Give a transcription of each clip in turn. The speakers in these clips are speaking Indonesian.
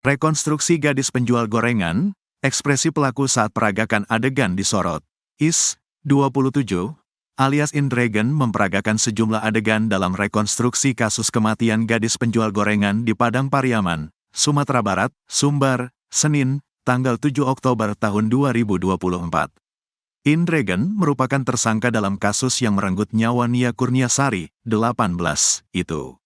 Rekonstruksi gadis penjual gorengan, ekspresi pelaku saat peragakan adegan disorot. Is, 27, alias Indragen memperagakan sejumlah adegan dalam rekonstruksi kasus kematian gadis penjual gorengan di Padang Pariaman, Sumatera Barat, Sumbar, Senin, tanggal 7 Oktober tahun 2024. Indragen merupakan tersangka dalam kasus yang merenggut nyawa Nia Kurniasari, 18, itu.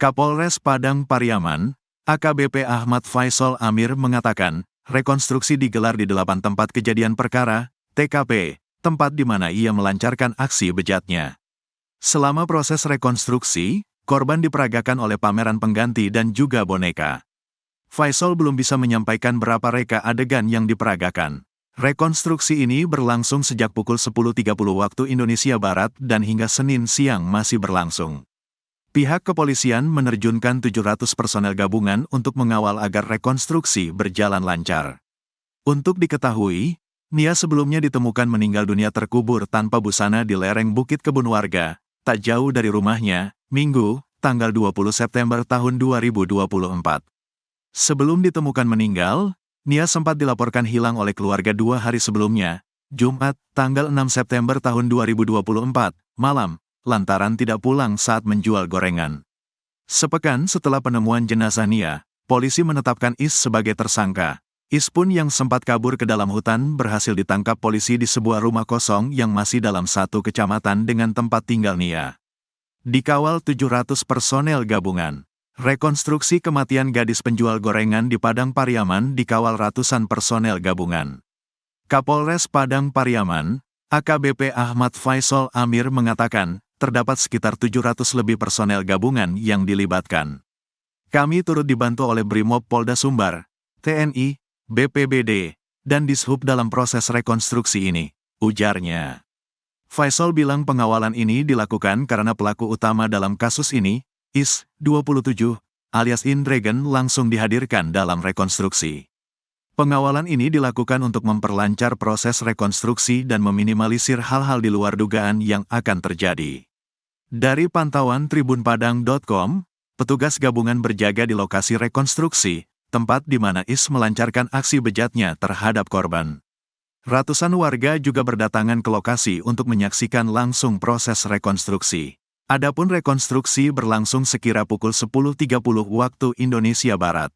Kapolres Padang Pariaman, AKBP Ahmad Faisal Amir mengatakan, rekonstruksi digelar di 8 tempat kejadian perkara, TKP, tempat di mana ia melancarkan aksi bejatnya. Selama proses rekonstruksi, korban diperagakan oleh pameran pengganti dan juga boneka. Faisal belum bisa menyampaikan berapa reka adegan yang diperagakan. Rekonstruksi ini berlangsung sejak pukul 10.30 waktu Indonesia Barat dan hingga Senin siang masih berlangsung. Pihak kepolisian menerjunkan 700 personel gabungan untuk mengawal agar rekonstruksi berjalan lancar. Untuk diketahui, Nia sebelumnya ditemukan meninggal dunia terkubur tanpa busana di lereng Bukit Kebun Warga, tak jauh dari rumahnya, Minggu, tanggal 20 September tahun 2024. Sebelum ditemukan meninggal, Nia sempat dilaporkan hilang oleh keluarga 2 hari sebelumnya, Jumat, tanggal 6 September tahun 2024, malam, lantaran tidak pulang saat menjual gorengan. Sepekan setelah penemuan jenazah Nia, polisi menetapkan Is sebagai tersangka. Is pun yang sempat kabur ke dalam hutan berhasil ditangkap polisi di sebuah rumah kosong yang masih dalam satu kecamatan dengan tempat tinggal Nia. Dikawal 700 personel gabungan. Rekonstruksi kematian gadis penjual gorengan di Padang Pariaman dikawal ratusan personel gabungan. Kapolres Padang Pariaman, AKBP Ahmad Faisal Amir mengatakan, terdapat sekitar 700 lebih personel gabungan yang dilibatkan. Kami turut dibantu oleh Brimob Polda Sumbar, TNI, BPBD, dan Dishub dalam proses rekonstruksi ini, ujarnya. Faisal bilang pengawalan ini dilakukan karena pelaku utama dalam kasus ini, Is, 27, alias Indragen langsung dihadirkan dalam rekonstruksi. Pengawalan ini dilakukan untuk memperlancar proses rekonstruksi dan meminimalisir hal-hal di luar dugaan yang akan terjadi. Dari pantauan tribunpadang.com, petugas gabungan berjaga di lokasi rekonstruksi, tempat di mana Is melancarkan aksi bejatnya terhadap korban. Ratusan warga juga berdatangan ke lokasi untuk menyaksikan langsung proses rekonstruksi. Adapun rekonstruksi berlangsung sekira pukul 10.30 waktu Indonesia Barat.